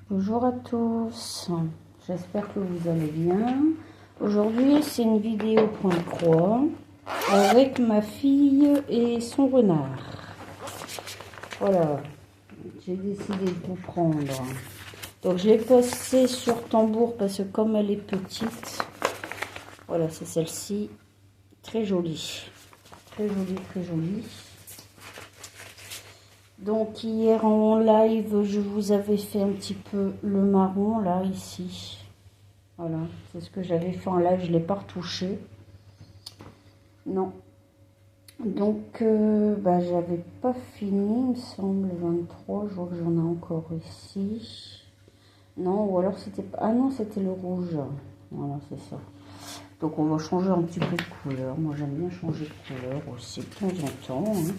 Bonjour à tous, j'espère que vous allez bien. Aujourd'hui c'est une vidéo point croix avec ma fille et son renard. Voilà, j'ai décidé de vous prendre. Donc je l'ai posée sur tambour parce que comme elle est petite, voilà, c'est celle-ci, très jolie, très jolie, très jolie. Donc hier en live, je vous avais fait un petit peu le marron là, ici. Voilà, c'est ce que j'avais fait en live, je ne l'ai pas retouché. Non. Donc, j'avais pas fini, il me semble, le 23. Je vois que j'en ai encore ici. Non, ou alors c'était... Ah non, c'était le rouge. Voilà, c'est ça. Donc on va changer un petit peu de couleur. Moi j'aime bien changer de couleur aussi de temps en temps. Hein.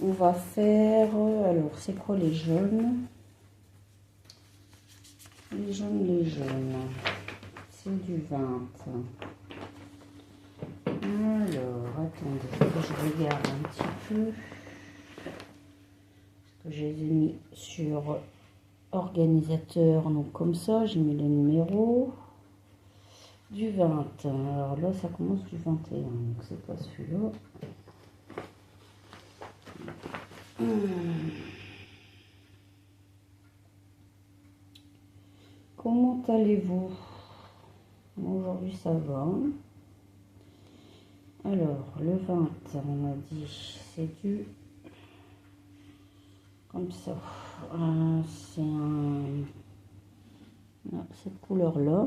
On va faire... alors, c'est quoi les jaunes? Les jaunes. C'est du 20. Alors, attendez, que je regarde un petit peu. Parce que j'ai mis sur organisateur, donc comme ça, j'ai mis les numéros. Du 20. Alors là, ça commence du 21, donc c'est pas celui-là. Comment allez-vous? Aujourd'hui, ça va. Alors, le 20, on a dit, c'est du... comme ça. C'est un... cette couleur-là.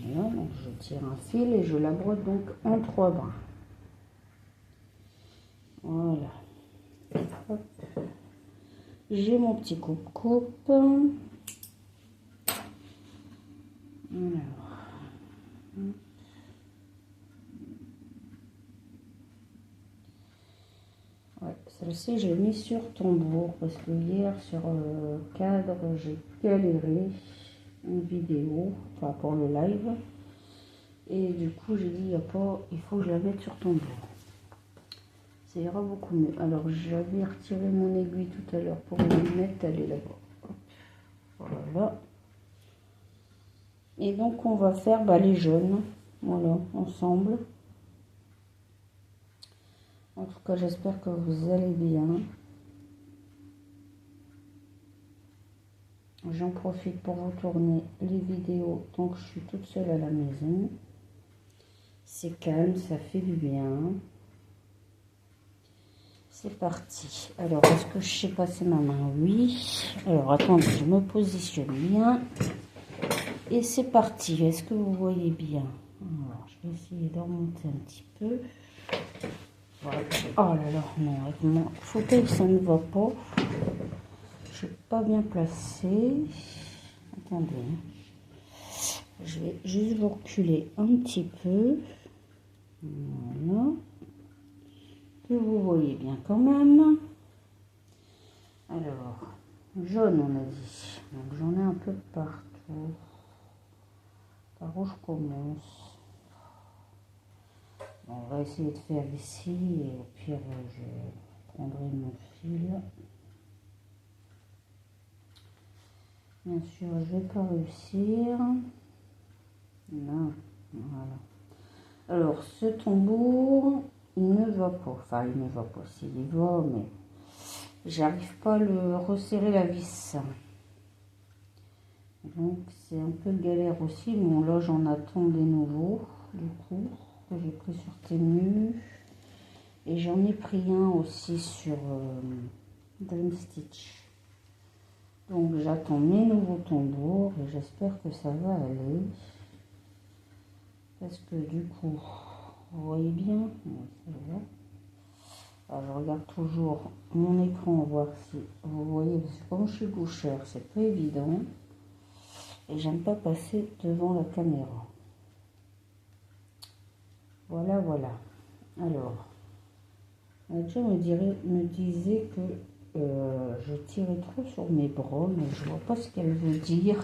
Voilà, donc je tire un fil et je la brode donc en 3 brins. Voilà. Hop. J'ai mon petit coupe-coupe. Alors. Ouais, celle-ci, je l'ai mis sur tambour parce que hier, sur cadre, j'ai galéré une vidéo, enfin pour le live. Et du coup, j'ai dit, il faut que je la mette sur tambour. Ça ira beaucoup mieux. Alors, j'avais retiré mon aiguille tout à l'heure pour la mettre, elle est là-bas. Voilà. Et donc, on va faire les jaunes. Voilà, ensemble. En tout cas, j'espère que vous allez bien. J'en profite pour vous tourner les vidéos tant que je suis toute seule à la maison. C'est calme, ça fait du bien. C'est parti. Alors, est-ce que je sais passer ma main? Oui. Alors, attendez, je me positionne bien. Et c'est parti. Est-ce que vous voyez bien? Alors, je vais essayer de remonter un petit peu. Voilà. Oh là là, non, avec mon fauteuil, ça ne va pas. Je ne suis pas bien placée. Attendez. Je vais juste vous reculer un petit peu. Voilà. Que vous voyez bien quand même. Alors, jaune, on a dit. Donc, j'en ai un peu partout. Par où je commence? Bon, on va essayer de faire ici. Et au pire, je prendrai mon fil. Bien sûr, je vais pas réussir. Non, voilà. Alors, ce tambour, il ne va pas. Enfin, il ne va pas. S'il y va, mais j'arrive pas à le resserrer la vis. Donc, c'est un peu galère aussi. Bon, là, j'en attends des nouveaux, du coup, que j'ai pris sur Temu. Et j'en ai pris un aussi sur Dream Stitch. Donc, j'attends mes nouveaux tambours et j'espère que ça va aller. Parce que du coup, vous voyez bien, ouais, ça va. Alors, je regarde toujours mon écran, voir si vous voyez, parce que comme je suis bouchère, c'est pas évident. Et j'aime pas passer devant la caméra. Voilà, voilà. Alors, Nadja me disait que je tirais trop sur mes bras, mais je vois pas ce qu'elle veut dire.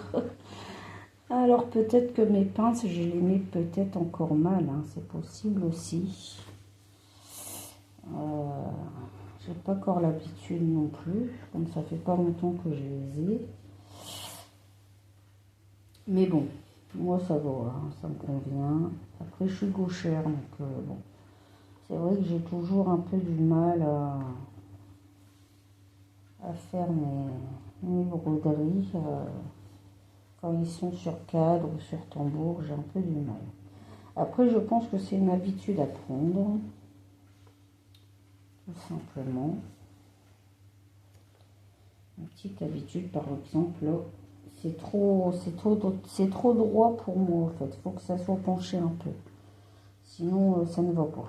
Alors peut-être que mes pinces, je les mets peut-être encore mal, hein, c'est possible aussi. j'ai pas encore l'habitude non plus, comme ça fait pas longtemps que je les ai. Mais bon, moi ça va, hein, ça me convient. Après je suis gauchère, donc bon. C'est vrai que j'ai toujours un peu du mal à faire mes broderies. Quand ils sont sur cadre ou sur tambour, j'ai un peu du mal. Après, je pense que c'est une habitude à prendre, tout simplement. Une petite habitude, par exemple, c'est trop droit pour moi, en fait. Il faut que ça soit penché un peu. Sinon, ça ne va pas.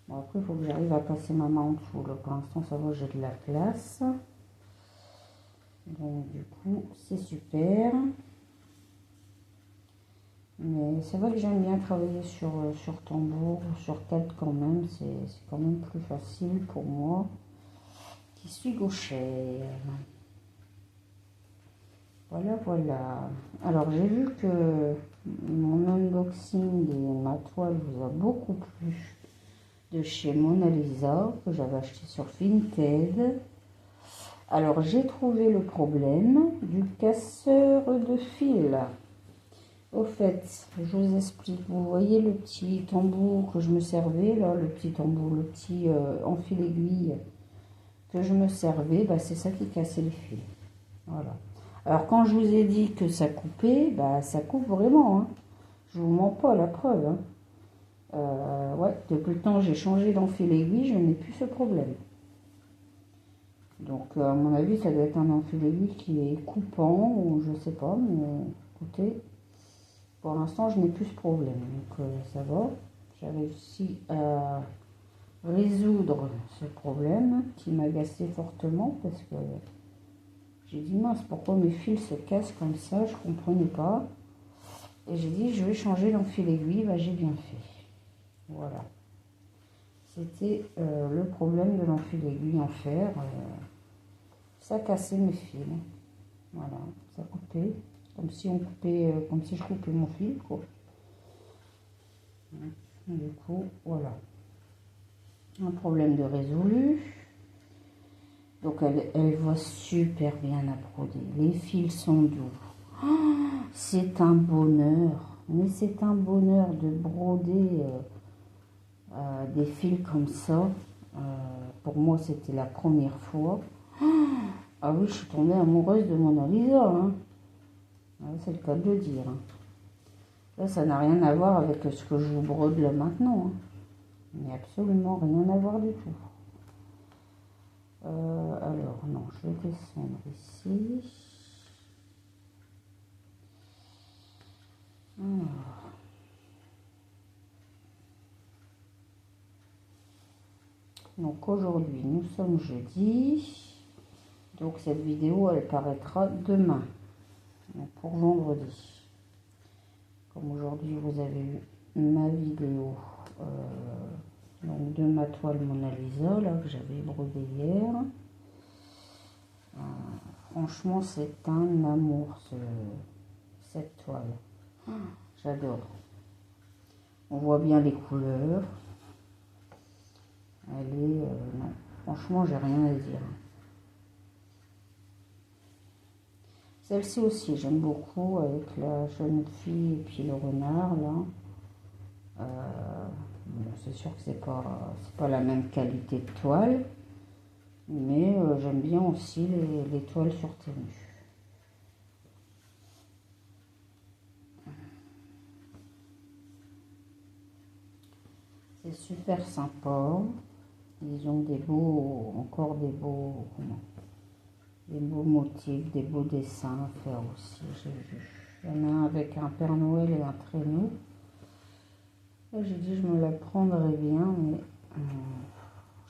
Bon, après, il faut que j'arrive à passer ma main en dessous. Là. Pour l'instant, ça va, j'ai de la place. Donc, du coup, c'est super. Mais c'est vrai que j'aime bien travailler sur tambour ou sur cadre quand même. C'est quand même plus facile pour moi, qui suis gauchère. Voilà, voilà. Alors, j'ai vu que mon unboxing de ma toile vous a beaucoup plu, de chez Mona Lisa, que j'avais acheté sur Vinted. Alors, j'ai trouvé le problème du casseur de fil. Au fait, je vous explique. Vous voyez le petit tambour que je me servais, là, le petit tambour, le petit enfil aiguille que je me servais, bah, c'est ça qui cassait les fils. Voilà. Alors, quand je vous ai dit que ça coupait, bah, ça coupe vraiment. Hein. Je vous mens pas, la preuve. Hein. Ouais, depuis le temps où j'ai changé d'enfil aiguille, je n'ai plus ce problème. Donc, à mon avis, ça doit être un enfil aiguille qui est coupant, ou je sais pas, mais écoutez, pour l'instant, je n'ai plus ce problème. Donc, ça va. J'ai réussi à résoudre ce problème qui m'agaçait fortement parce que j'ai dit mince, pourquoi mes fils se cassent comme ça, je ne comprenais pas. Et j'ai dit, je vais changer l'enfil aiguille, bah, j'ai bien fait. Voilà. C'était le problème de l'enfil aiguille en fer. Ça cassait mes fils. Voilà, ça coupait. Comme si on coupait, comme si je coupais mon fil, quoi. Du coup, voilà. Un problème de résolu. Donc elle va super bien à broder. Les fils sont doux. Oh, c'est un bonheur. Mais c'est un bonheur de broder des fils comme ça. Pour moi, c'était la première fois. Ah oui, je suis tombée amoureuse de Mona Lisa. Hein. C'est le cas de le dire. Hein. Là, ça n'a rien à voir avec ce que je vous brode là maintenant. Hein. Mais absolument rien à voir du tout. Alors, non, je vais descendre ici. Alors. Donc aujourd'hui, nous sommes jeudi. Donc cette vidéo, elle paraîtra demain. Donc pour vendredi. Comme aujourd'hui, vous avez eu ma vidéo donc de ma toile Mona Lisa, là, que j'avais brodée hier. Franchement, c'est un amour, cette toile. J'adore. On voit bien les couleurs. Elle est... non, franchement, j'ai rien à dire. Celle-ci aussi, j'aime beaucoup avec la jeune fille et puis le renard, là. Bon, c'est sûr que c'est pas la même qualité de toile. Mais j'aime bien aussi les toiles sur tenue. C'est super sympa. Ils ont encore des beaux motifs, des beaux dessins à faire aussi, j'ai vu. Il y en a un avec un Père Noël et un traîneau. Là, j'ai dit je me la prendrais bien, mais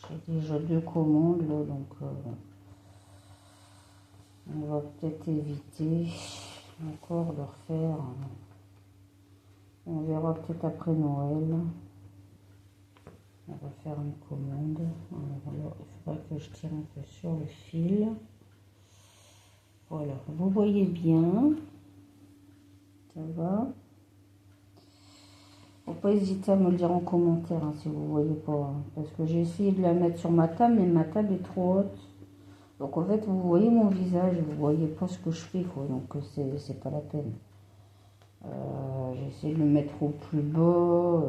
j'ai déjà 2 commandes, là, donc on va peut-être éviter encore de refaire. On verra peut-être après Noël. On va faire une commande. Alors là, il faudra que je tire un peu sur le fil. Voilà, vous voyez bien. Ça va. Faut pas hésiter à me le dire en commentaire hein, si vous voyez pas. Hein, parce que j'ai essayé de la mettre sur ma table, mais ma table est trop haute. Donc en fait, vous voyez mon visage, vous voyez pas ce que je fais, quoi. Donc c'est pas la peine. J'ai essayé de le mettre au plus bas.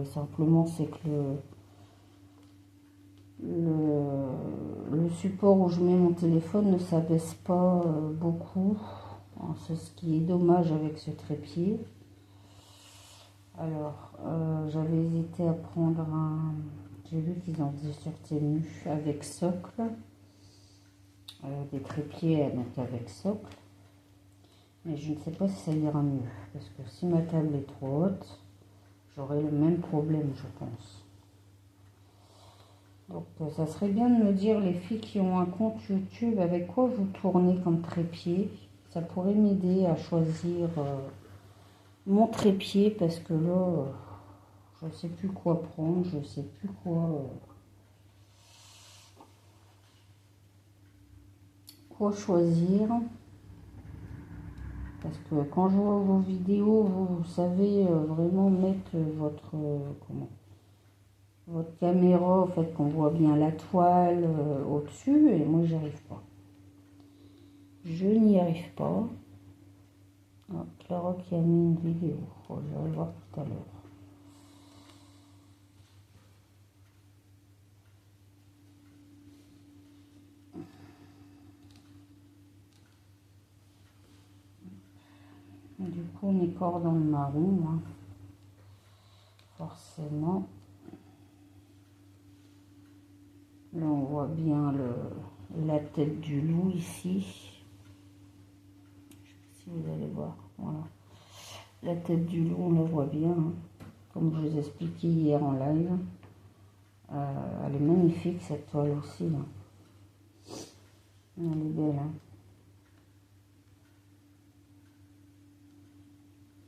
Simplement, c'est que le support où je mets mon téléphone ne s'abaisse pas beaucoup. C'est ce qui est dommage avec ce trépied. Alors, j'avais hésité à prendre un... J'ai vu qu'ils ont des sur Temu avec socle. Des trépieds à mettre avec socle. Mais je ne sais pas si ça ira mieux. Parce que si ma table est trop haute, j'aurai le même problème, je pense. Donc, ça serait bien de me dire, les filles qui ont un compte YouTube, avec quoi vous tournez comme trépied. Ça pourrait m'aider à choisir mon trépied, parce que là, je ne sais plus quoi prendre, je ne sais plus quoi choisir. Parce que quand je vois vos vidéos, vous savez vraiment mettre votre caméra, en fait, qu'on voit bien la toile au-dessus, et moi, j'y arrive pas. Je n'y arrive pas. Ah, Clara qui a mis une vidéo. Oh, je vais le voir tout à l'heure. Du coup, on est encore dans le marron, hein. Forcément. Là, on voit bien la tête du loup ici. Je sais pas si vous allez voir. Voilà. La tête du loup, on la voit bien, hein. Comme je vous expliquais hier en live. Elle est magnifique, cette toile aussi, hein. Elle est belle, hein.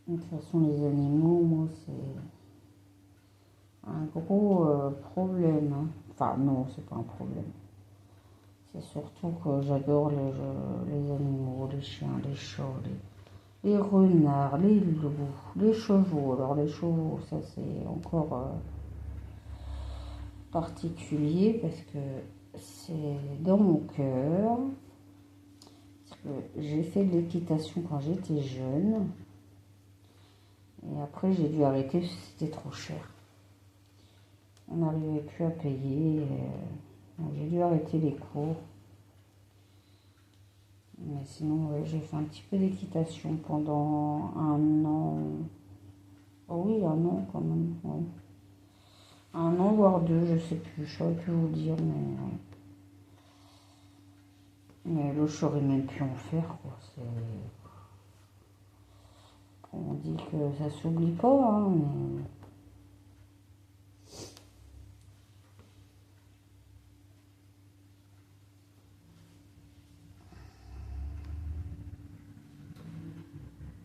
De toute façon, les animaux, moi, c'est un gros problème, hein. Enfin, non, c'est pas un problème. C'est surtout que j'adore les animaux, les chiens, les chats, les renards, les loups, les chevaux. Alors, les chevaux, ça, c'est encore particulier parce que c'est dans mon cœur. Parce que j'ai fait de l'équitation quand j'étais jeune. Et après, j'ai dû arrêter parce que c'était trop cher. On n'arrivait plus à payer. Donc j'ai dû arrêter les cours. Mais sinon, ouais, j'ai fait un petit peu d'équitation pendant 1 an. Oh oui, 1 an quand même. Ouais. 1 an, voire 2, je sais plus. Je saurais plus vous dire, mais... Ouais. Mais là, je saurais même plus en faire, quoi. On dit que ça s'oublie pas, hein, mais...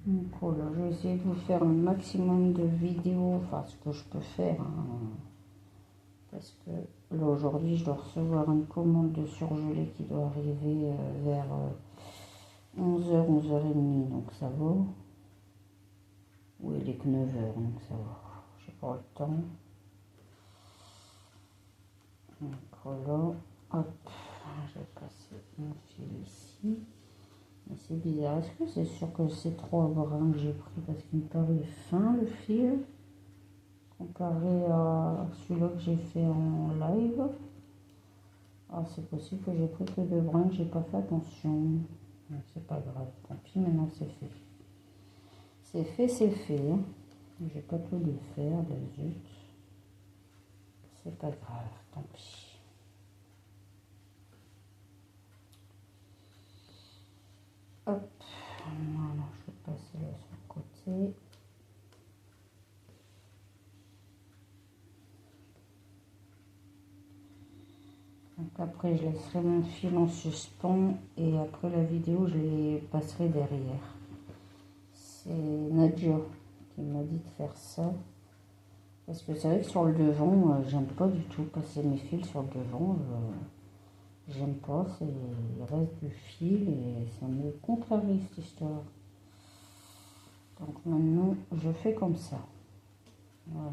Donc voilà, je vais essayer de vous faire un maximum de vidéos, enfin ce que je peux faire, hein, parce que là aujourd'hui je dois recevoir une commande de surgelé qui doit arriver vers 11h, 11h30, donc ça va. Oui, il est que 9h, donc ça va, j'ai pas le temps. Donc voilà, hop, je vais passer mon fil ici. Mais c'est bizarre, est-ce que c'est sûr que c'est 3 brins que j'ai pris parce qu'il me paraît fin le fil comparé à celui-là que j'ai fait en live? Ah, c'est possible que j'ai pris que 2 brins, que j'ai pas fait attention. C'est pas grave, tant pis, maintenant c'est fait. C'est fait, c'est fait. Hein. J'ai pas tout de faire, de zut. C'est pas grave, tant pis. Hop, voilà, je vais passer là sur le côté. Donc après, je laisserai mon fil en suspens et après la vidéo, je les passerai derrière. C'est Nadia qui m'a dit de faire ça. Parce que c'est vrai que sur le devant, j'aime pas du tout passer mes fils sur le devant. J'aime pas, il reste du fil et ça me contrarie cette histoire. Donc maintenant, je fais comme ça. Voilà.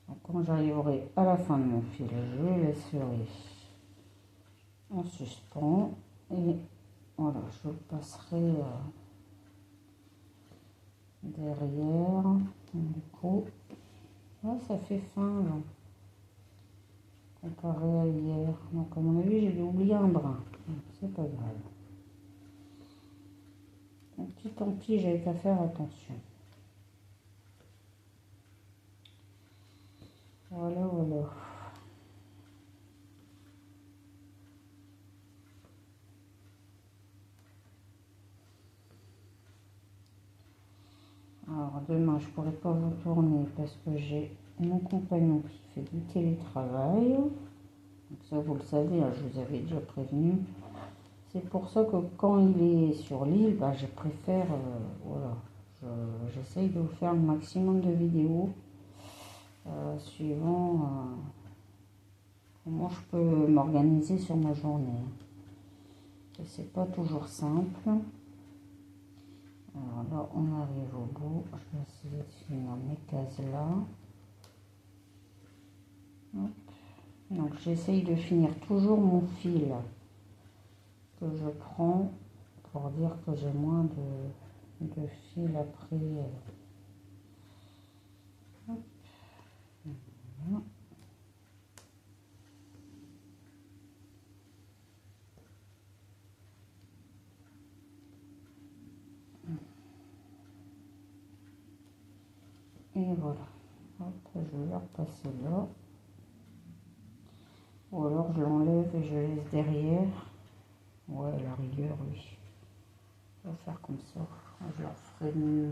Donc quand j'arriverai à la fin de mon fil, je le laisserai en suspens et voilà, je le passerai derrière. Du coup, là, ça fait fin là, comparé à hier. Donc à mon avis, j'ai oublié un brin. C'est pas grave. Donc tant pis, j'avais qu'à faire attention. Voilà, voilà. Alors demain, je pourrais pas vous tourner parce que j'ai mon compagnon qui fait du télétravail. Donc ça, vous le savez, hein, je vous avais déjà prévenu. C'est pour ça que quand il est sur l'île, bah, je préfère, voilà, j'essaye de vous faire le maximum de vidéos suivant comment je peux m'organiser sur ma journée. Et c'est pas toujours simple. Alors là, on arrive au bout. Je vais essayer de finir mes cases là. Hop. Donc j'essaye de finir toujours mon fil que je prends pour dire que j'ai moins de fil après. Hop. Voilà. Et voilà. Hop, je vais le repasser là. Ou alors je l'enlève et je laisse derrière. Ouais, à la rigueur, oui. Je vais faire comme ça. Je leur ferai mieux.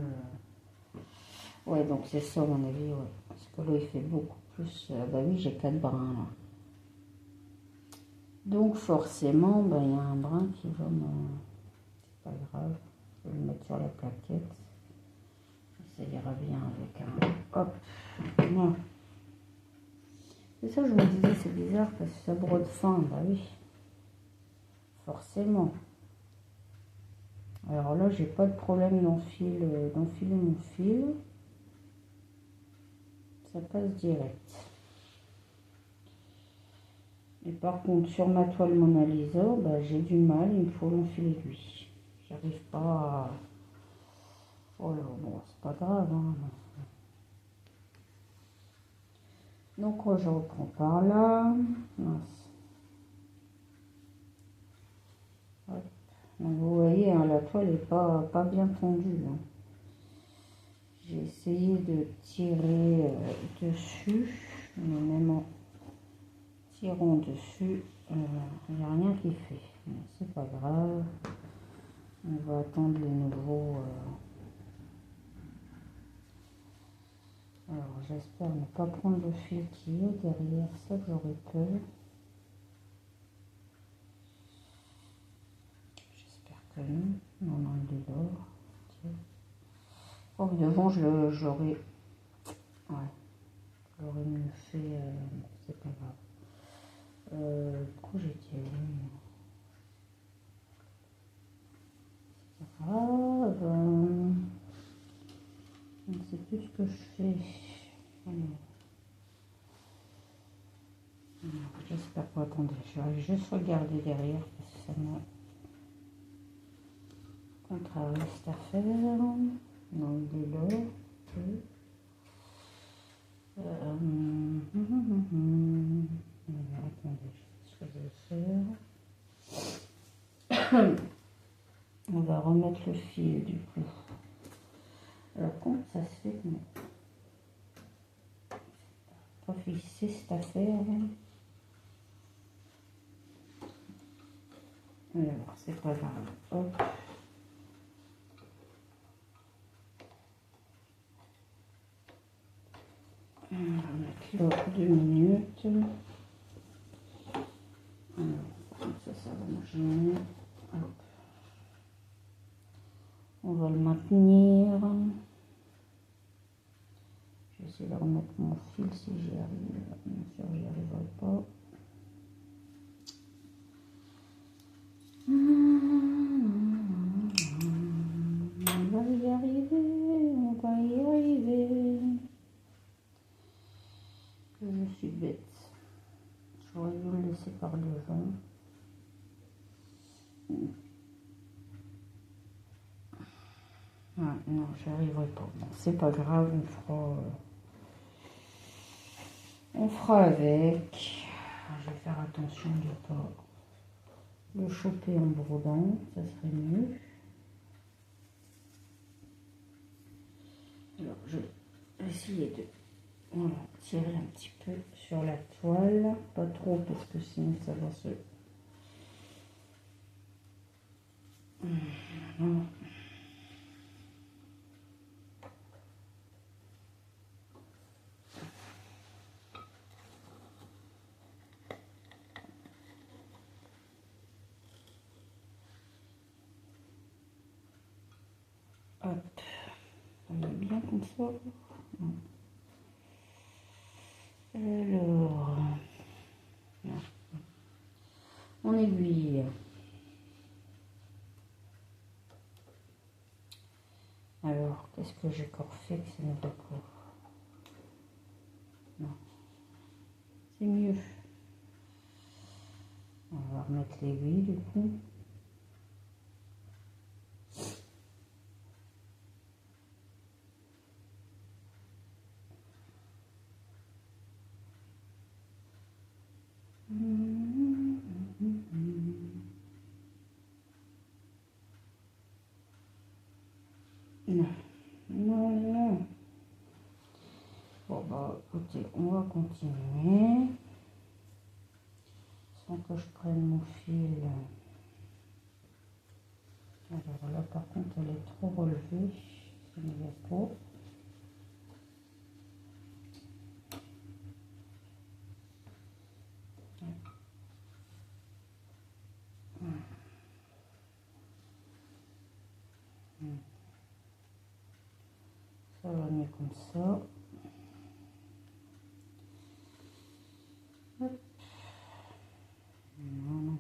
Ouais, donc c'est ça, à mon avis, ouais. Parce que là, il fait beaucoup plus. Bah oui, j'ai 4 brins là. Donc forcément, bah, il y a un brin qui va me... C'est pas grave. Je vais le mettre sur la plaquette. Ça ira bien avec un... Hop. Non. C'est ça, je me disais, c'est bizarre parce que ça brode fin. Bah oui. Forcément. Alors là, j'ai pas de problème d'enfiler mon fil. Ça passe direct. Et par contre, sur ma toile Mona Lisa, bah, j'ai du mal, il me faut l'enfiler lui. J'arrive pas à... Oh là, bon, c'est pas grave. Hein. Donc, je reprends par là. Mince. Hop. Donc, vous voyez, hein, la toile n'est pas bien tendue. Hein. J'ai essayé de tirer dessus, mais même en tirant dessus, il n'y a rien qui fait. C'est pas grave. On va attendre les nouveaux. Alors j'espère ne pas prendre le fil qui est derrière, ça que j'aurais peur. J'espère que non. Non, non, il est là. Oh, devant, j'aurais... Ouais. J'aurais mieux fait... c'est pas grave. Du coup, j'ai tiré... C'est pas grave. Je ne sais plus ce que je fais. J'espère pas. Attendez, je vais juste regarder derrière parce que ça me contrarie cette affaire. Non, il est là. Okay. Attendez, je sais ce que je vais faire. On va remettre le fil du coup. Alors comment ça se fait que pas fixer cette affaire? Alors c'est pas grave. Hop. On va mettre là 2 minutes. Alors, ça va marcher. Hop. On va le maintenir. Je vais essayer de remettre mon fil si j'y arrive. Bien sûr, j'y arriverai pas. On va y arriver, on va y arriver. non, j'arriverai pas. Bon, c'est pas grave, on fera avec. Je vais faire attention de ne pas le choper en brodant, ça serait mieux. Alors, je vais essayer de tirer un petit peu sur la toile, pas trop parce que sinon ça va se... Voilà. Hop, on est bien comme ça. Alors, on aiguille. Alors, qu'est-ce que j'ai encore fait que ça n'est pas court? Non, c'est mieux. On va remettre l'aiguille du coup. Non, non, non. Bon, bah, écoutez, on va continuer. Sans que je prenne mon fil. Alors là, par contre, elle est trop relevée. Ça ne va pas. Ça va mieux comme ça. Hop. Voilà.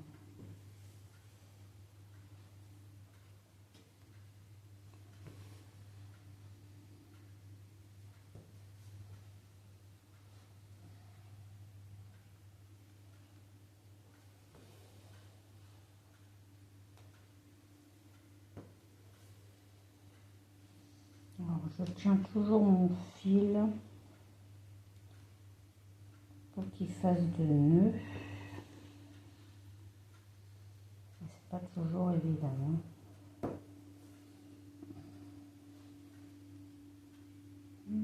Alors, je tiens toujours mon fil pour qu'il fasse de nœuds. C'est pas toujours évident. Je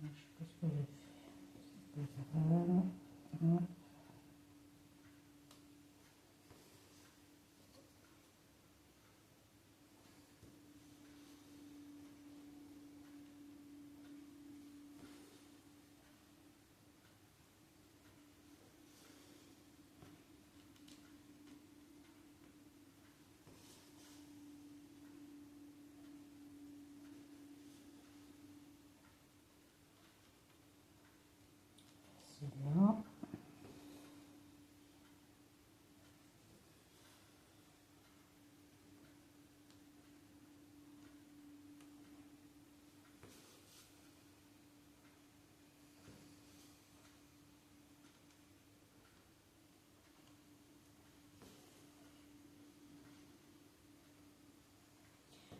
sais pas ce que j'ai fait. C'est pas grave. C'est là.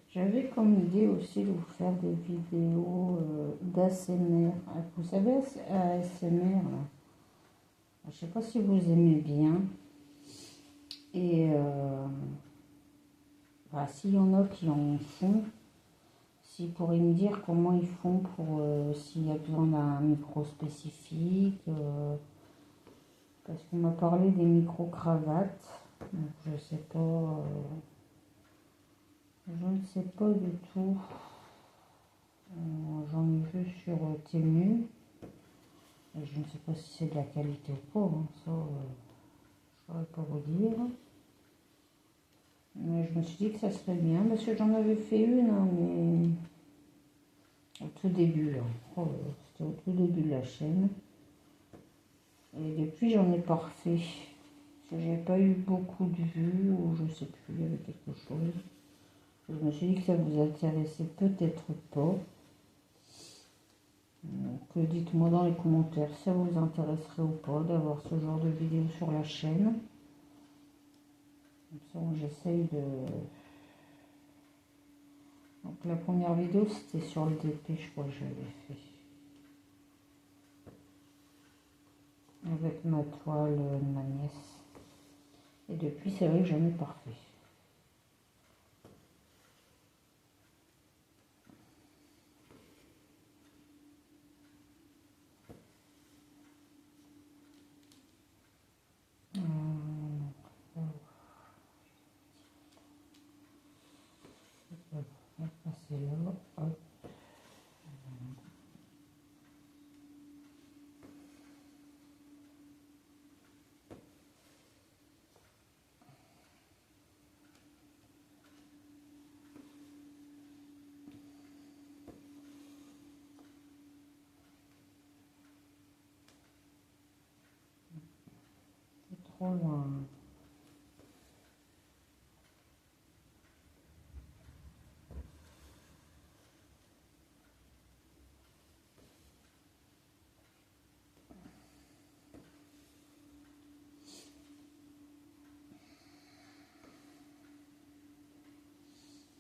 J'avais comme idée aussi de vous faire des vidéos d'ASMR. Vous savez, ASMR, là. Je ne sais pas si vous aimez bien. Et s'il y en a qui en font, s'ils pourraient me dire comment ils font pour s'il y a besoin d'un micro spécifique. Parce qu'on m'a parlé des micro-cravates. Donc je sais pas. Je ne sais pas du tout. J'en ai vu sur Temu. Et je ne sais pas si c'est de la qualité ou pas. Hein. Ça, je ne saurais pas vous dire. Mais je me suis dit que ça serait bien. Parce que j'en avais fait une, hein, mais au tout début. Là. Oh, c'était au tout début de la chaîne. Et depuis, j'en ai pas refait. J'ai pas eu beaucoup de vues, ou je sais plus, il y avait quelque chose. Je me suis dit que ça vous intéressait peut-être pas. Donc, dites-moi dans les commentaires si ça vous intéresserait ou pas d'avoir ce genre de vidéo sur la chaîne. Comme ça, j'essaye de... Donc la première vidéo, c'était sur le DP, je crois que j'avais fait. Avec ma toile de ma nièce. Et depuis, c'est vrai que j'en ai parfait. On va passer là. Hop. C'est trop loin.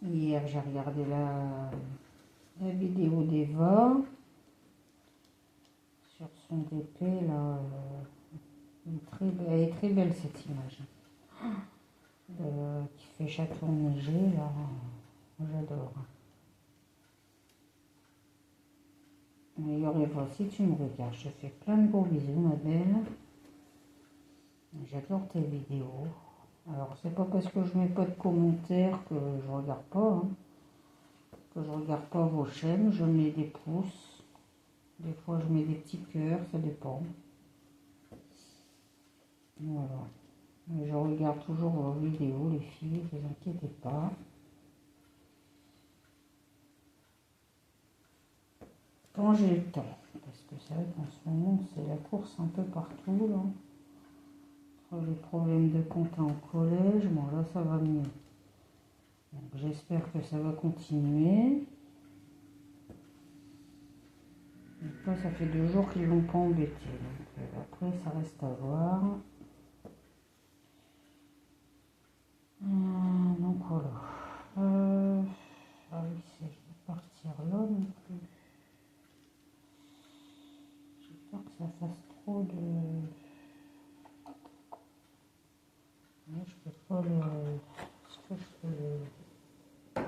Hier, j'ai regardé la vidéo d'Eva sur son DP. Là, elle est très belle cette image. Qui fait château enneigé, là, j'adore. D'ailleurs, Eva, si tu me regardes, je te fais plein de gros bisous, ma belle. J'adore tes vidéos. Alors, c'est pas parce que je mets pas de commentaires que je regarde pas, hein, que je regarde pas vos chaînes. Je mets des pouces. Des fois, je mets des petits cœurs, ça dépend. Voilà. Mais je regarde toujours vos vidéos, les filles, ne vous inquiétez pas. Quand j'ai le temps. Parce que c'est vrai qu'en ce moment, c'est la course un peu partout, là. Entre les problèmes de compta en collège, bon là, ça va mieux. Donc j'espère que ça va continuer. Donc là, ça fait 2 jours qu'ils l'ont pas embêté. Donc après, ça reste à voir. Donc voilà. Ah oui, je vais partir là non plus. J'ai peur que ça fasse trop de... Là, je peux pas le... Est-ce que je peux le...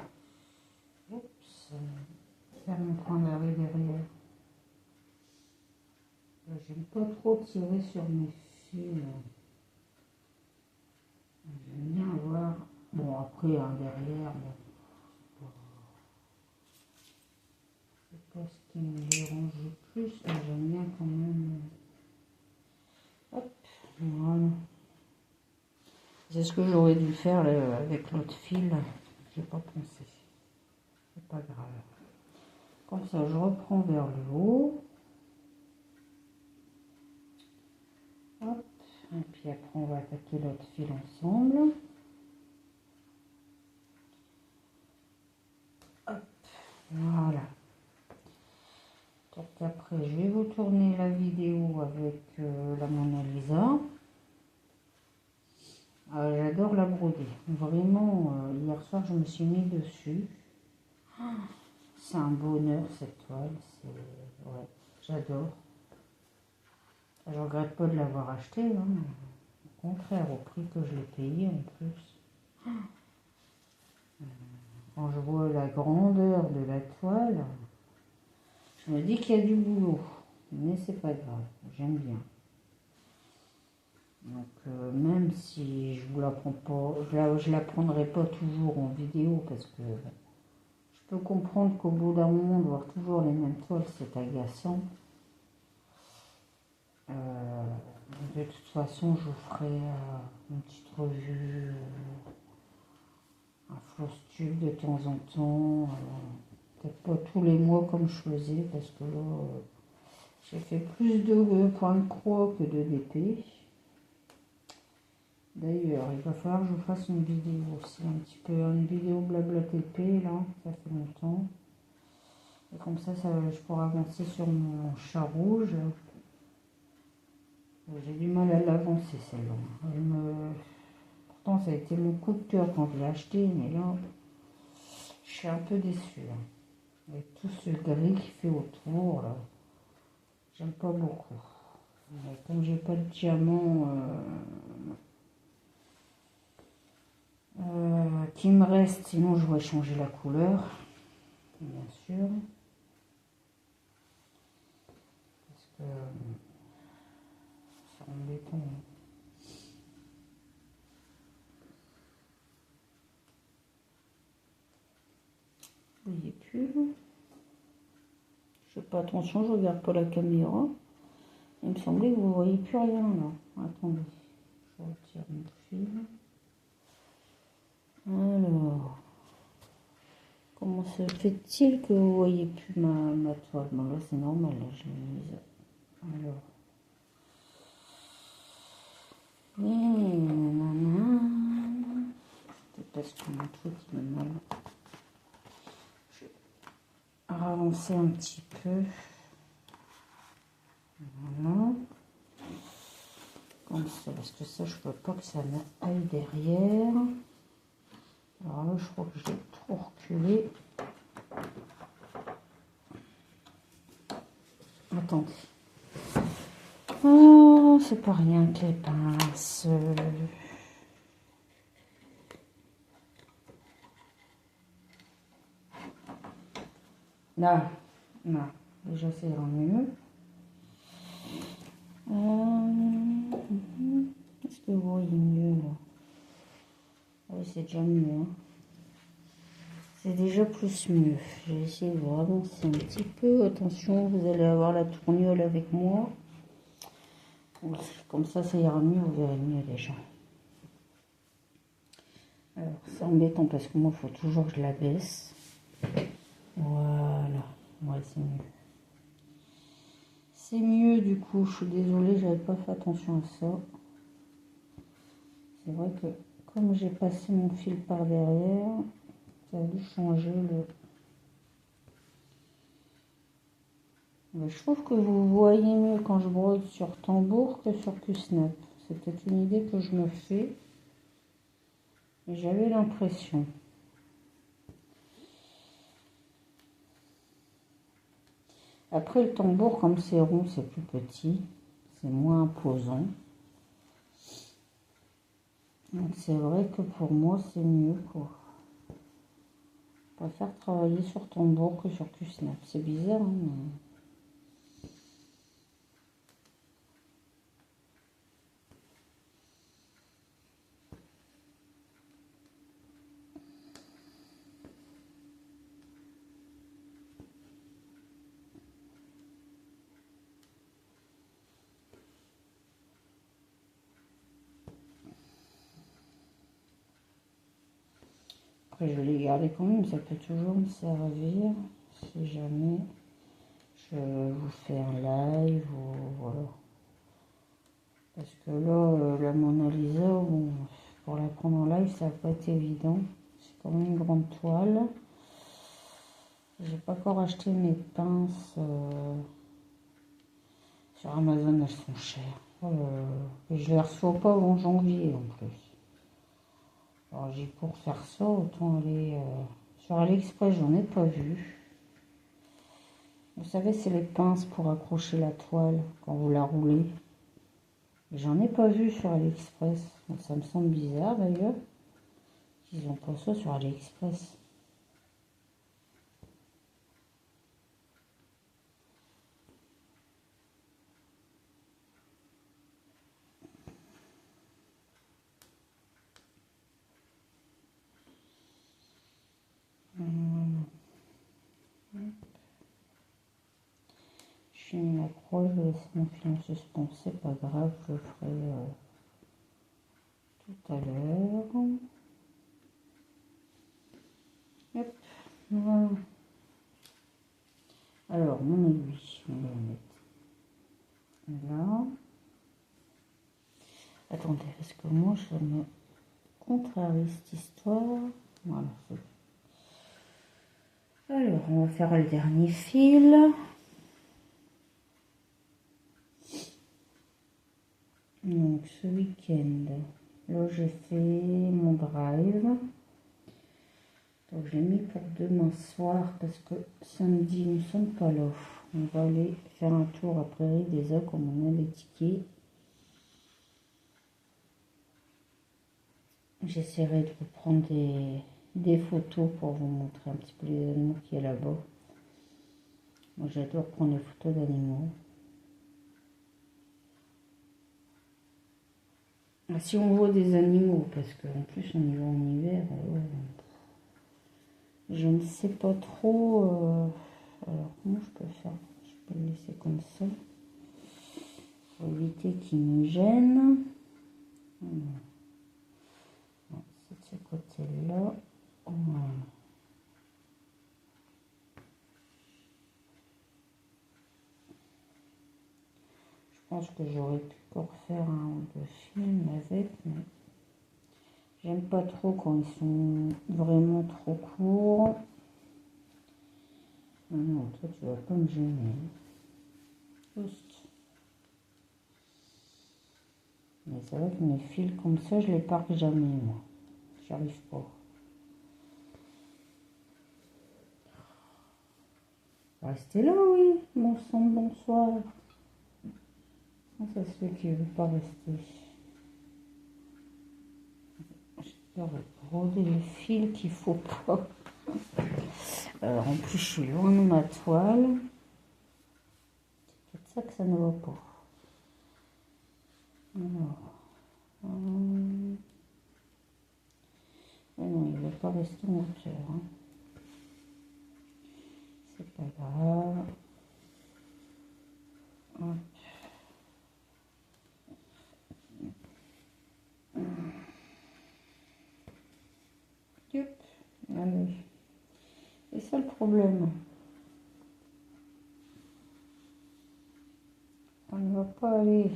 Oups. Faire mon point d'arrêt derrière. J'aime pas trop tirer sur mes fils. J'aime bien avoir... Bon, après, un derrière, bon, c'est pas ce qui me dérange le plus, mais j'aime bien quand même... Hop, voilà. C'est ce que j'aurais dû faire là, avec l'autre fil. J'ai pas pensé. C'est pas grave. Comme ça, je reprends vers le haut. Hop. Et puis après, on va attaquer l'autre fil ensemble. Hop. Voilà. Donc après, je vais vous tourner la vidéo avec la Mona Lisa. J'adore la broder. Vraiment, hier soir, je me suis mis dessus. C'est un bonheur cette toile. Ouais, j'adore. Je regrette pas de l'avoir acheté. Hein. Au contraire, au prix que je l'ai payé en plus. Quand je vois la grandeur de la toile, je me dis qu'il y a du boulot. Mais c'est pas grave, j'aime bien. Donc même si je vous la prends pas, je la prendrai pas toujours en vidéo parce que je peux comprendre qu'au bout d'un moment de voir toujours les mêmes toiles, c'est agaçant. De toute façon, je vous ferai une petite revue, un floss tube de temps en temps. Peut-être pas tous les mois comme je faisais parce que là, j'ai fait plus de points de croix que de DP. D'ailleurs, il va falloir que je vous fasse une vidéo aussi, un petit peu, une vidéo blabla TP, là, ça fait longtemps. Et comme ça, je pourrai avancer sur mon chat rouge. J'ai du mal à l'avancer celle-là. Pourtant, ça a été mon coup de cœur quand je l'ai acheté, mais là, je suis un peu déçue. Avec tout ce gris qui fait autour, là, j'aime pas beaucoup. Mais comme j'ai pas de diamant qui me reste, sinon je vais changer la couleur, bien sûr. Parce que c'est embêtant. Vous voyez plus. Je fais pas attention, je regarde pas la caméra. Il me semblait que vous voyez plus rien là. Attendez, je retire mon fil. Alors, comment se fait-il que vous voyez plus ma toile? Bon là c'est normal, là je l'ai mise. Alors. C'est parce que mon truc il est mal. Je vais ravancer un petit peu. Voilà. Comme ça, parce que ça, je ne veux pas que ça aille derrière. Alors là, je crois que j'ai trop reculé. Attendez. Oh, c'est pas rien que les pinces. Là, là, déjà ça ira mieux. Est-ce que vous voyez mieux là? Oui, c'est déjà mieux. Hein. C'est déjà plus mieux. Je vais essayer de vous avancer un petit peu. Attention, vous allez avoir la tournure avec moi. Comme ça ira mieux, vous verrez mieux déjà. Alors, c'est embêtant parce que moi, il faut toujours que je la baisse. Voilà. Ouais, c'est mieux. C'est mieux du coup. Je suis désolée, j'avais pas fait attention à ça. C'est vrai que comme j'ai passé mon fil par derrière, ça a dû changer le... Mais je trouve que vous voyez mieux quand je brode sur tambour que sur Q-Snap. C'est peut-être une idée que je me fais. Mais j'avais l'impression. Après le tambour, comme c'est rond, c'est plus petit. C'est moins imposant. Donc c'est vrai que pour moi, c'est mieux quoi. Je préfère travailler sur tambour que sur Q-Snap. C'est bizarre, hein, mais... Après, je vais les garder quand même, ça peut toujours me servir si jamais je vous fais un live ou voilà. Parce que là, la Mona Lisa, bon, pour la prendre en live, ça va pas être évident. C'est quand même une grande toile. J'ai pas encore acheté mes pinces sur Amazon, elles sont chères. Et je les reçois pas avant janvier en plus. Alors j'ai pour faire ça, autant aller sur AliExpress, j'en ai pas vu. Vous savez, c'est les pinces pour accrocher la toile quand vous la roulez. J'en ai pas vu sur AliExpress. Donc, ça me semble bizarre d'ailleurs qu'ils n'ont pas ça sur AliExpress. Je finis ma croix, je vais laisser mon fil en suspens, c'est pas grave, je le ferai tout à l'heure. Hop, voilà. Alors, mon aiguille, on va la mettre là. Attendez, parce que moi, je me contrarie cette histoire. Voilà, Alors, on va faire le dernier fil. Donc, ce week-end, là, j'ai fait mon drive. Donc, j'ai mis pour demain soir parce que samedi, nous ne sommes pas là. On va aller faire un tour à Prairie des Eaux comme on a les tickets. J'essaierai de reprendre des photos pour vous montrer un petit peu les animaux qu'il y a là-bas. Moi, j'adore prendre des photos d'animaux. Si on voit des animaux, parce qu'en plus on y va en hiver, je ne sais pas trop. Alors comment je peux faire? Je peux le laisser comme ça pour éviter qu'il me gêne. C'est de ce côté-là. Voilà. Je pense que j'aurais pu encore faire un ou deux films avec, mais j'aime pas trop quand ils sont vraiment trop courts. Non, toi tu vas pas me gêner. Juste. Mais c'est vrai que mes fils comme ça, je les parque jamais, moi. J'arrive pas. Restez là, oui. Bon sang, bonsoir. Comment ça se fait qu'il ne veut pas rester? Je dois rôder le fil qu'il faut pas. Alors, en plus, je suis loin de ma toile. C'est peut-être ça que ça ne va pas. Alors. Mais non, il ne veut pas rester en hauteur. Hein. C'est pas grave. Hop. Yep. Allez. C'est ça le problème. On ne va pas aller.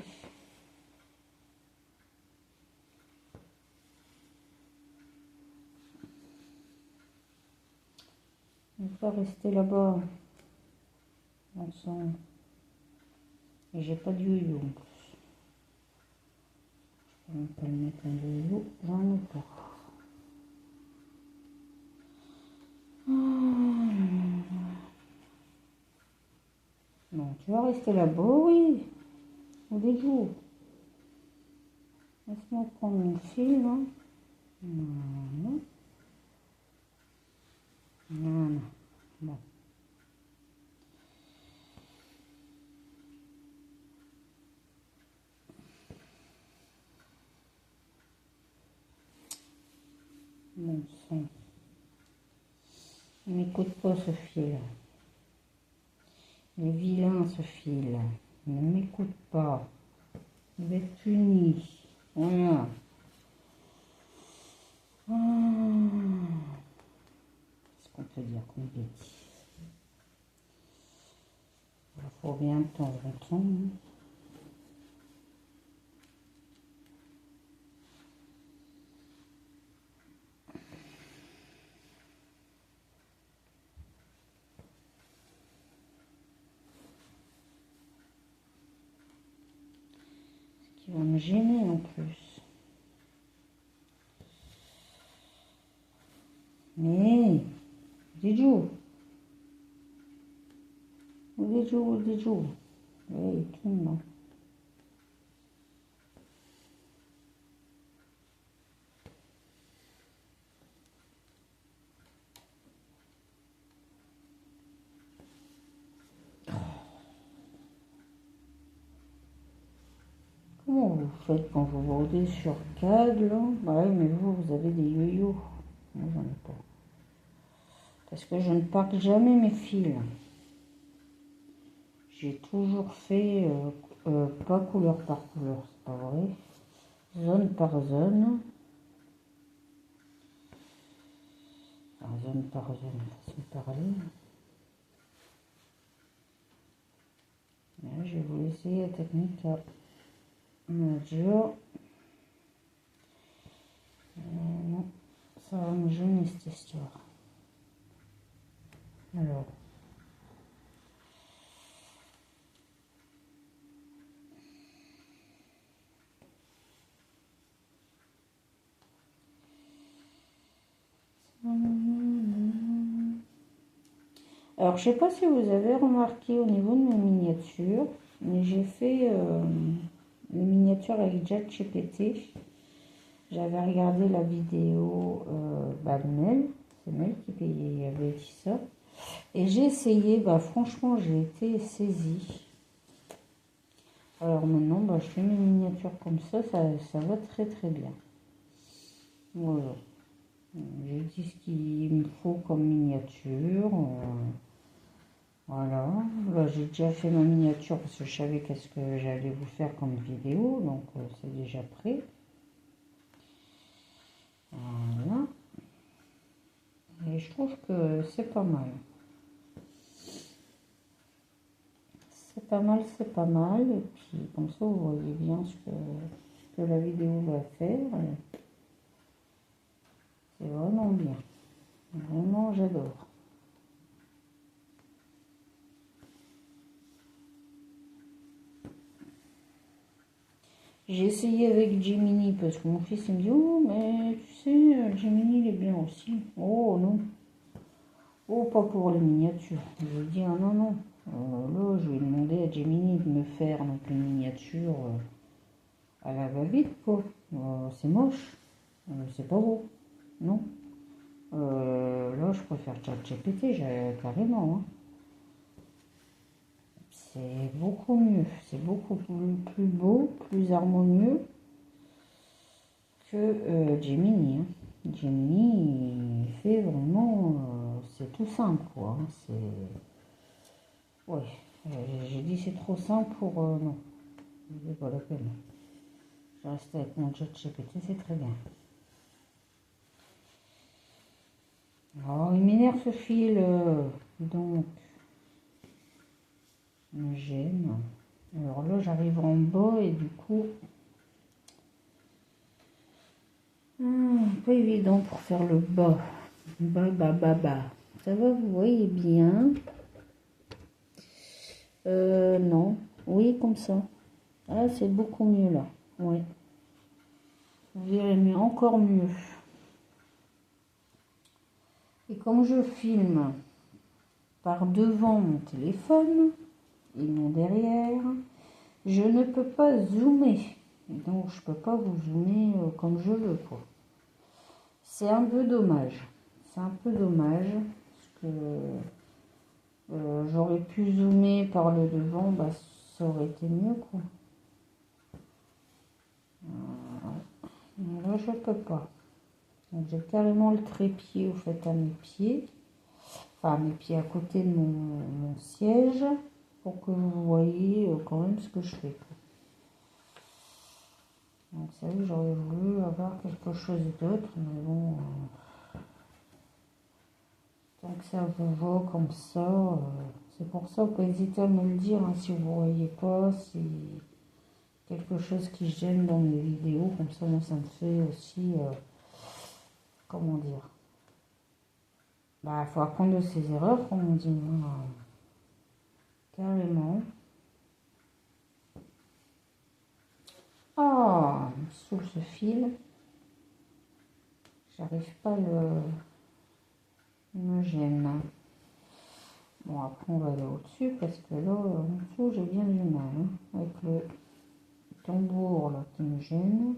On ne va pas rester là-bas. Ensemble. Et j'ai pas de yo-yo en plus. Je peux même pas le mettre un yo-yo. J'en ai pas. Non, tu vas rester là-bas, oui. Ou des jours. Laisse-moi prendre mon fil, hein. Voilà. Voilà. Bon. Bon sang. Il n'écoute pas ce fil. Il est vilain ce fil. Il ne m'écoute pas. Il va être puni. Voilà. Qu'est-ce qu'on peut dire comme bêtise? Il faut bien de temps en temps. Ce qui va me gêner en plus. Mais, Didjou. Didjou. Oui, tout le monde. Comment vous faites quand vous bordez sur câble? Bah oui, mais vous avez des yo-yo. Moi, j'en ai pas. Parce que je ne parque jamais mes fils. J'ai toujours fait pas couleur par couleur, c'est pas vrai. Zone par zone. Enfin, zone par zone, façon de parler. Là, je vais vous laisser la technique à Manager. Non, ça va me gêner cette histoire. Alors. Alors, je sais pas si vous avez remarqué au niveau de mes miniatures, mais j'ai fait une miniature avec ChatGPT. J'avais regardé la vidéo de Mel, c'est Mel qui avait dit ça. Et j'ai essayé, franchement, j'ai été saisie. Alors maintenant, je fais mes miniatures comme ça va très très bien. Voilà. J'ai dit ce qu'il me faut comme miniature. Voilà. Là, j'ai déjà fait ma miniature parce que je savais qu'est-ce que j'allais vous faire comme vidéo. Donc, c'est déjà prêt. Voilà. Et je trouve que c'est pas mal. C'est pas mal, c'est pas mal. Et puis, comme ça, vous voyez bien ce que la vidéo va faire. C'est vraiment bien. Vraiment, j'adore. J'ai essayé avec Gemini parce que mon fils il me dit oh mais tu sais Gemini il est bien aussi. Oh non. Oh pas pour les miniatures. Je lui ai dit ah non non. Là je vais demander à Gemini de me faire donc une miniature à la va-vite quoi. C'est moche. C'est pas beau. Non. Là je préfère ChatGPT carrément. Hein. C'est beaucoup mieux. C'est beaucoup plus beau, plus harmonieux que Gemini. Hein. Gemini, il fait vraiment, c'est tout simple quoi. Hein. Ouais, j'ai dit c'est trop simple pour non, c'est pas la peine. Je reste avec mon ChatGPT, c'est très bien. Alors il m'énerve ce fil, donc il me gêne. Alors là j'arrive en bas et du coup, pas évident pour faire le bas. Bas. Ça va, vous voyez bien. Non. Oui, comme ça. Ah, c'est beaucoup mieux là. Oui. Vous verrez mieux, encore mieux. Et comme je filme par devant mon téléphone et non derrière, je ne peux pas zoomer. Donc, je peux pas vous zoomer comme je veux, quoi. C'est un peu dommage. C'est un peu dommage parce que j'aurais pu zoomer par le devant, ça aurait été mieux, quoi. Là, je peux pas. Donc, j'ai carrément le trépied au fait à mes pieds. Enfin, mes pieds à côté de mon siège. Pour que vous voyez quand même ce que je fais. Donc, ça y est, j'aurais voulu avoir quelque chose d'autre. Mais bon, tant que ça vous va comme ça, c'est pour ça que hésitez à me le dire. Hein, si vous ne voyez pas, si quelque chose qui gêne dans mes vidéos. Comme ça, moi, ça me fait aussi... comment dire, il faut apprendre de ses erreurs, comme on dit, hein, carrément. Ah, il me saoule ce fil. J'arrive pas à il me gêne. Bon, après, on va aller au-dessus, parce que là, en dessous, j'ai bien du mal, hein, avec le tambour, là, qui me gêne.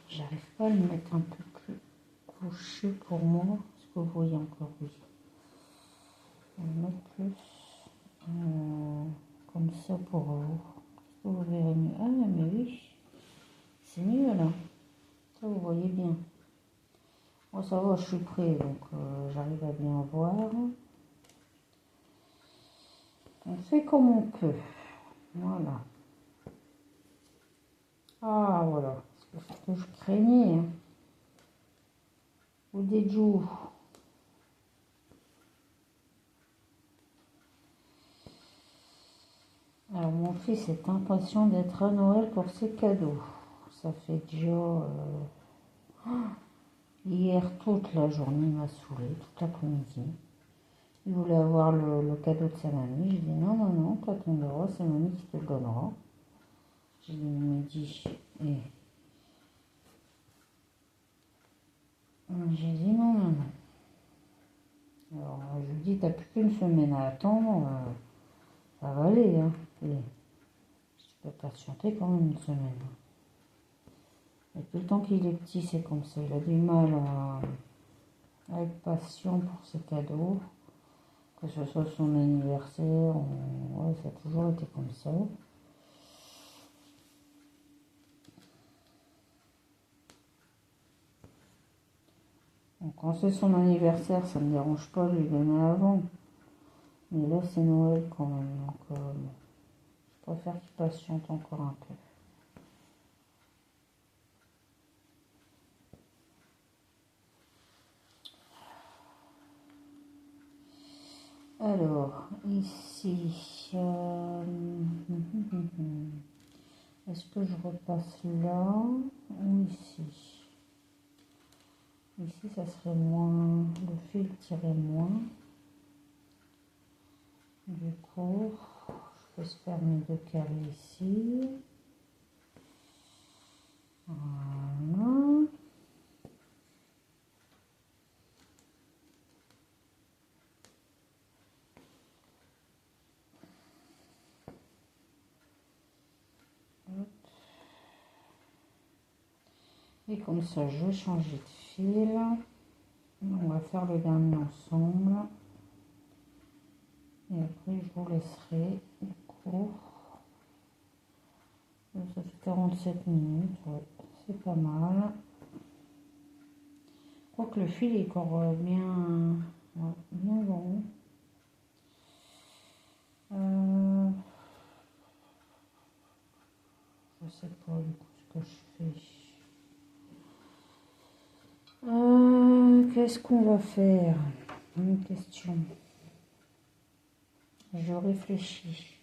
J'arrive pas à le mettre un peu plus couché pour moi. Est-ce que vous voyez encore? Oui. On va le mettre plus comme ça pour vous. Est-ce que vous verrez mieux? Ah, mais oui. C'est mieux là. Ça, vous voyez bien. Moi, ça va, je suis prêt, donc j'arrive à bien voir. On fait comme on peut. Voilà. Ah, voilà. C'est ce que je craignais. Hein. Ou des joues. Alors, mon fils est impatient d'être à Noël pour ses cadeaux. Ça fait déjà... hier, toute la journée, il m'a saoulé, toute l'après-midi. Il voulait avoir le cadeau de sa mamie. J'ai dit non, non, non, toi ton droit, c'est mamie qui te le donnera. J'ai dit, et j'ai dit non, non, non. Alors, je lui dis, t'as plus qu'une semaine à attendre, ça va aller, hein. Et tu peux patienter quand même une semaine. Et tout le temps qu'il est petit, c'est comme ça. Il a du mal à être patient pour ses cadeaux. Que ce soit son anniversaire, ouais, ça a toujours été comme ça. Donc, quand c'est son anniversaire, ça ne me dérange pas de lui donner avant. Mais là, c'est Noël quand même. Donc, je préfère qu'il patiente encore un peu. Alors, ici, est-ce que je repasse là ou ici? Ici, ça serait moins, le fil tirait moins. Du coup, je peux se faire mes deux carrés ici. Voilà. Et comme ça, je vais changer de fil. On va faire le dernier ensemble. Et après, je vous laisserai du coup. Ça fait 47 minutes, ouais. C'est pas mal. Je crois que le fil est encore bien, ouais, bien long. Je sais pas du coup ce que je fais. Qu'est-ce qu'on va faire? Une question. Je réfléchis.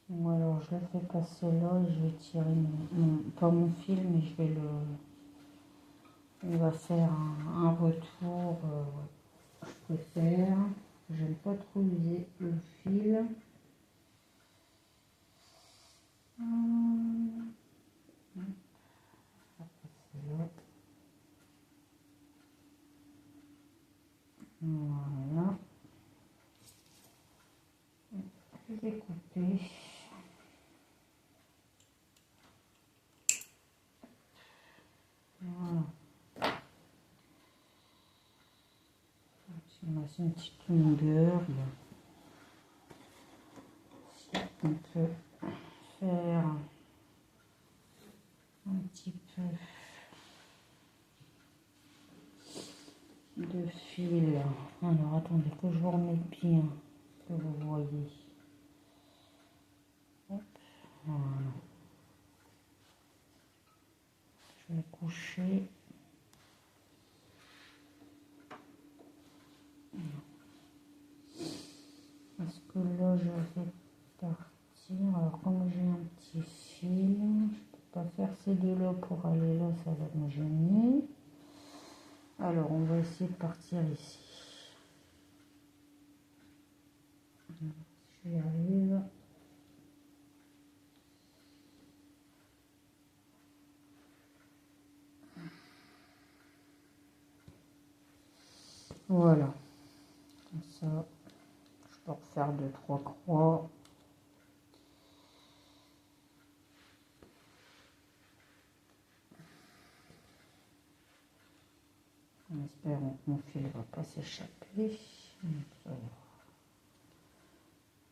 Bon, alors je le fais passer là et je vais tirer pas mon fil, mais je vais on va faire un retour. Je préfère. J'aime pas trop user le fil. Voilà. Je vais couper. Voilà. C'est une petite longueur. On peut faire un petit peu de fil. Alors attendez que je vous remette bien, que vous voyez. Hop, voilà. Je vais coucher. Parce que là je vais partir. Alors comme j'ai un petit fil, je peux pas faire ces deux là pour aller là, ça va me gêner. Alors on va essayer de partir ici. J'y arrive. Voilà. Comme ça, je peux refaire 2-3 croix. En espérant que mon fil ne va pas s'échapper. On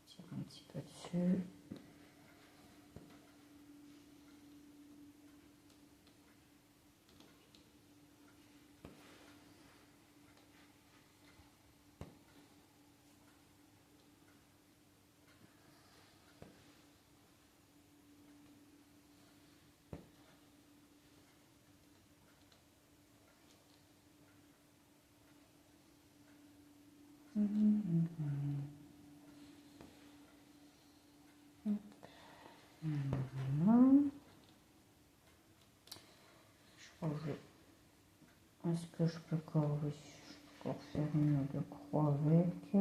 tire un petit peu dessus. Voilà. Je crois que est-ce que je peux encore, oui, je peux encore faire une ou deux croix avec.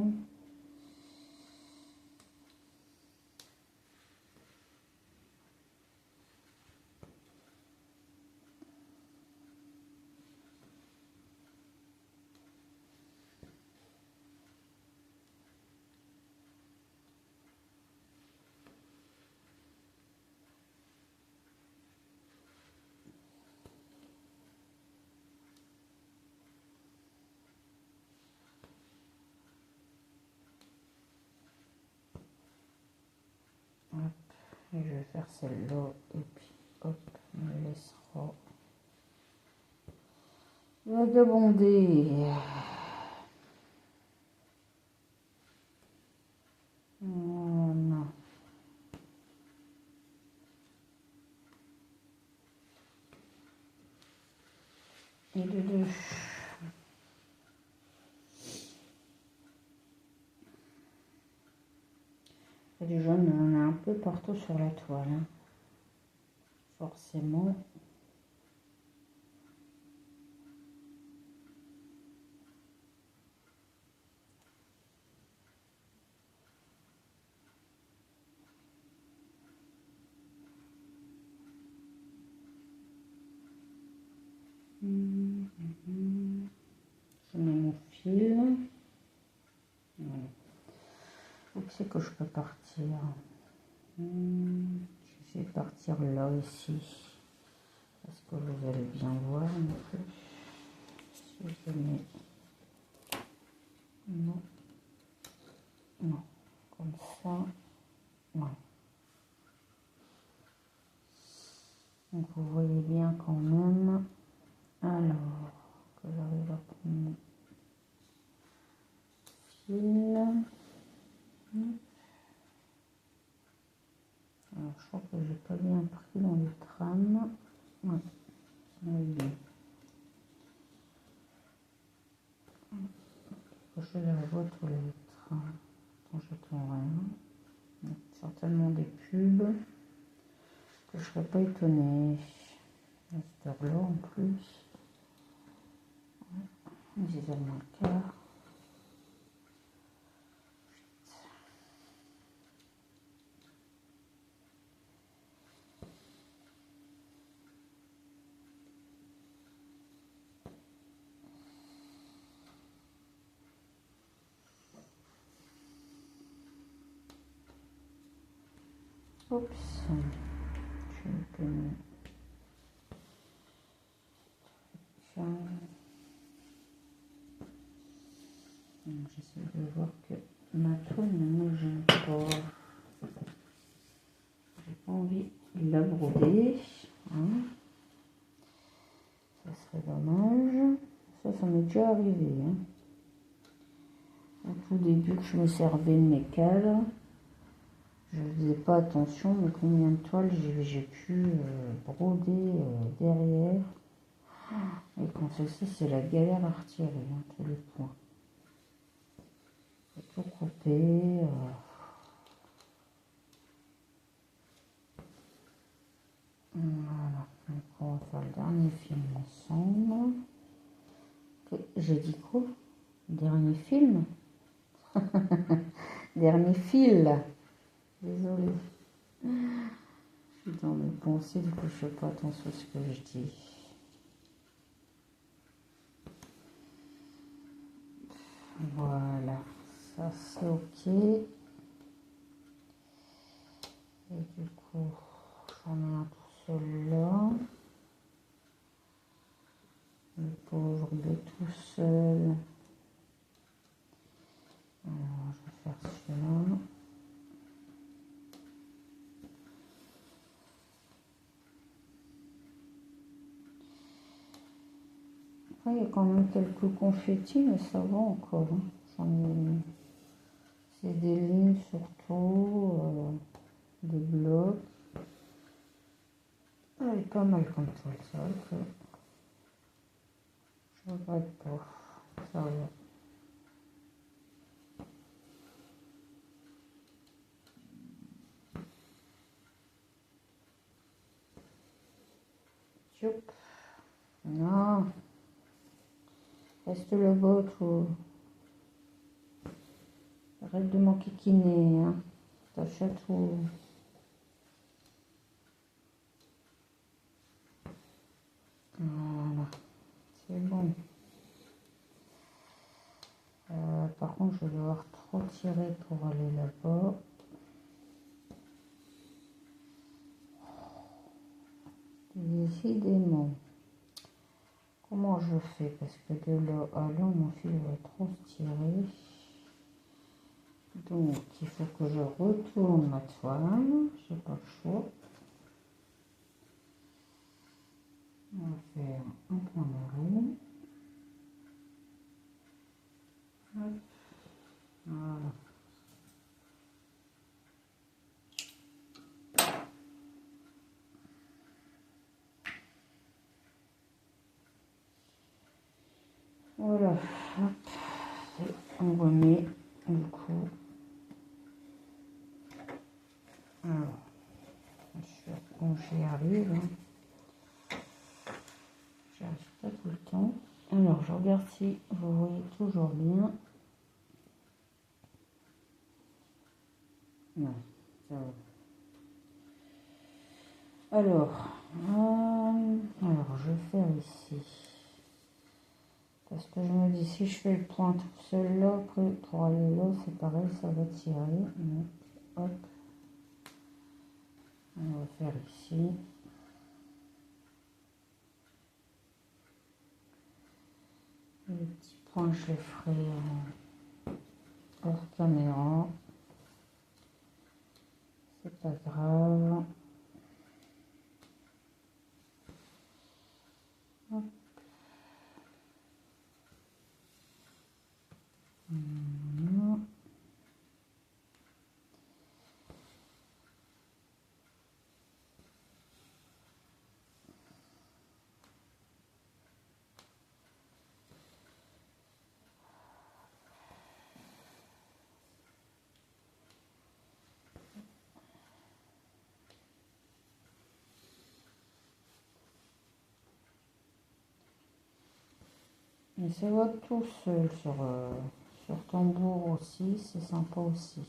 Hop, et je vais faire celle-là et puis hop, on me laissera vagabonder. Voilà. Et de deux. Et du jaune, on en a un peu partout sur la toile. Hein. Forcément. Je mets mon fil. Voilà. Où c'est que je peux partir? Je vais essayer de partir là, ici. Parce que vous allez bien voir un peu. Si je mets... Non. Non. Comme ça. Non. Donc vous voyez bien quand même. Alors, que j'arrive à prendre mon fil. Alors, je crois que j'ai pas bien pris dans les trames. Ouais, ça va bien. Je la vois tous les trains. Quand j'attends rien. Certainement des pubs. Que je serais pas étonnée. À cette heure-là en plus. 10h moins le quart. Oups. Je vais tenir. J'essaie de voir que ma toile ne me gêne pas. J'ai pas envie de la broder. Hein. Ça serait dommage. Ça m'est déjà arrivé. Hein. Au tout début que je me servais de mes cadres, je ne faisais pas attention, mais combien de toiles j'ai pu broder derrière. Et quand ceci, c'est la galère à retirer, hein, tous les points. Faut tout couper. Voilà, donc on va faire le dernier film ensemble. J'ai dit quoi? Dernier film? Dernier fil. Désolée. Je suis dans mes pensées, du coup je fais pas attention à ce que je dis. Voilà, ça c'est ok. Et du coup, j'en ai un tout seul là. Le pauvre, il est tout seul. Alors, je vais faire celui-là. Après, il y a quand même quelques confettis, mais ça va encore. Hein. C'est des lignes surtout, des blocs. Elle est pas mal comme ça, c'est vrai que je regrette pas. Ça va. Youp. Non. Reste le bas, toi. Arrête de m'enquiquiner, hein. T'achètes tout. Voilà. C'est bon. Par contre, je vais devoir trop tirer pour aller là-bas. Décidément. Comment je fais? Parce que de là à là, mon fil va trop se tirer. Donc, il faut que je retourne ma toile. J'ai pas le choix. On va faire un point d'arrêt. Voilà. Voilà. Hop. Et on remet du coup. Alors, bon, j'y arrive. Hein. J'y arrive pas tout le temps. Alors, je regarde si vous voyez toujours bien. Non, ça va. Alors, je vais faire ici. Parce que je me dis, si je fais le point tout seul là, après, pour aller là, c'est pareil, ça va tirer. Donc, hop. On va faire ici. Les petits points, je les ferai hors caméra. C'est pas grave. Hop. Voilà. Et ça va tout seul sur tambour aussi, c'est sympa aussi.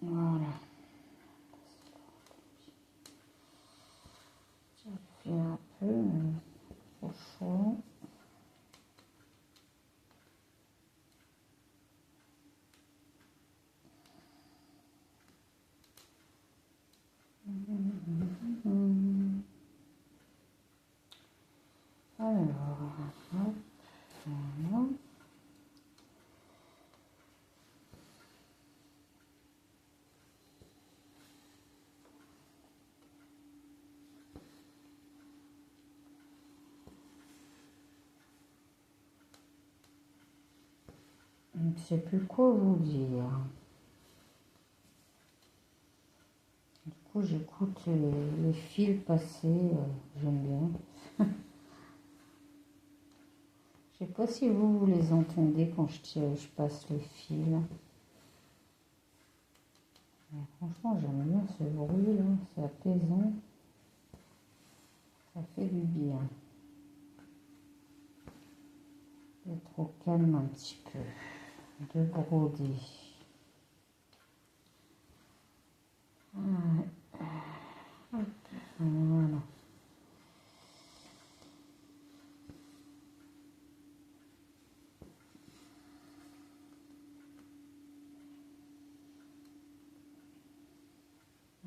Voilà. Ça fait un peu, mais trop chaud. Alors, hop, voilà. Je ne sais plus quoi vous dire. Du coup, j'écoute les fils passer, j'aime bien. Je sais pas si vous les entendez quand je passe les fils. Mais franchement, j'aime bien ce bruit là, c'est apaisant. Ça fait du bien. D'être au calme un petit peu. De broder. Voilà.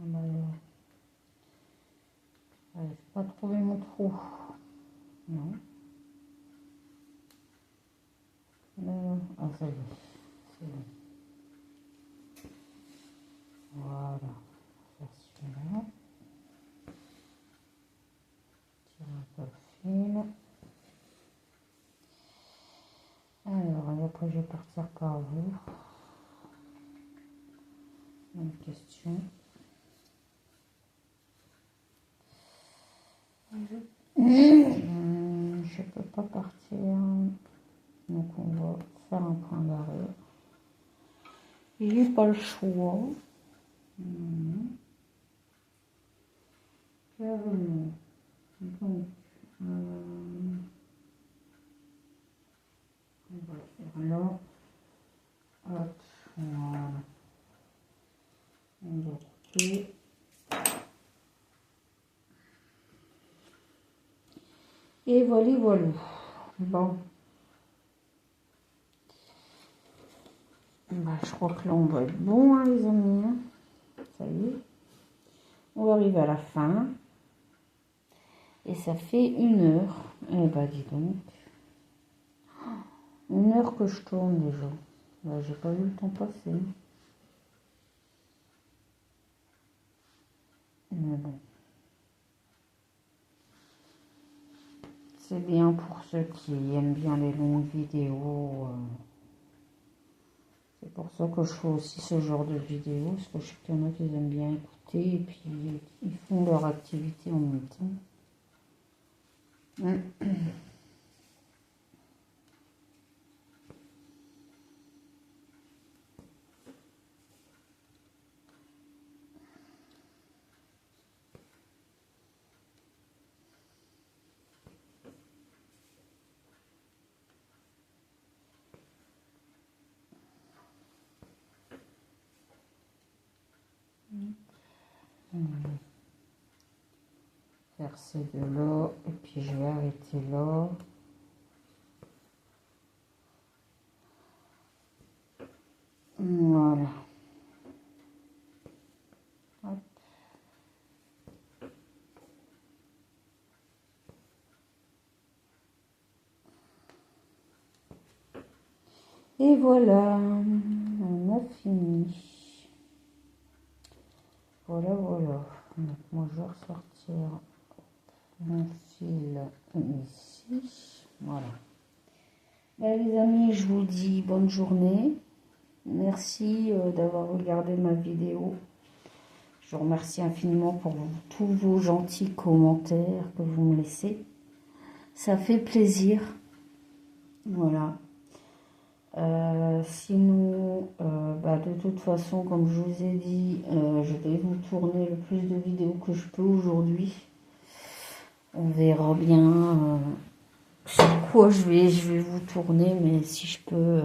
Alors, j'arrive pas à trouver mon trou. Non. Non. Ah, ça y est. C'est bon. Voilà. On va faire celui-là. Tire un peu le fil. Alors, et après, je vais partir par vous. une question. Je peux pas partir. Donc on va faire un point d'arrêt. J'ai pas le choix. Carrément. Donc, on va faire là. Hop, voilà. On va couper. Et voilà, voilà. Bon. Bah, je crois que là, on va être bon, hein, les amis. Hein. Ça y est. On va arriver à la fin. Et ça fait 1 heure. Eh bah, dis donc. 1 heure que je tourne déjà. Bah, j'ai pas vu le temps passer. Mais bon. C'est bien pour ceux qui aiment bien les longues vidéos. C'est pour ça que je fais aussi ce genre de vidéos. Parce que je sais qu'il y en a qui aiment bien écouter. Et puis, ils font leur activité en même temps. Verser de l'eau. Et puis, je vais arrêter là. Voilà. Hop. Et voilà, on a fini. Voilà, voilà. Donc moi je vais ressortir mon fil ici. Voilà. Ben, les amis, je vous dis bonne journée. Merci d'avoir regardé ma vidéo. Je vous remercie infiniment pour tous vos gentils commentaires que vous me laissez. Ça fait plaisir. Voilà. Sinon, de toute façon, comme je vous ai dit, je vais vous tourner le plus de vidéos que je peux aujourd'hui. On verra bien sur quoi je vais vous tourner, mais si je peux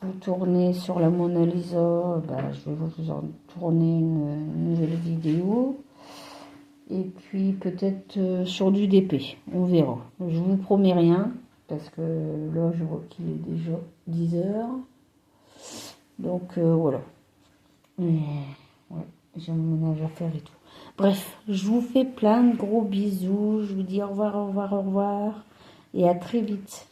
vous tourner sur la Mona Lisa, je vais vous en tourner une nouvelle vidéo. Et puis peut-être sur du DP, on verra. Je vous promets rien. Parce que là, je vois qu'il est déjà 10 heures. Donc, voilà. Mais, ouais, j'ai mon ménage à faire et tout. Bref, je vous fais plein de gros bisous. Je vous dis au revoir, au revoir, au revoir. Et à très vite.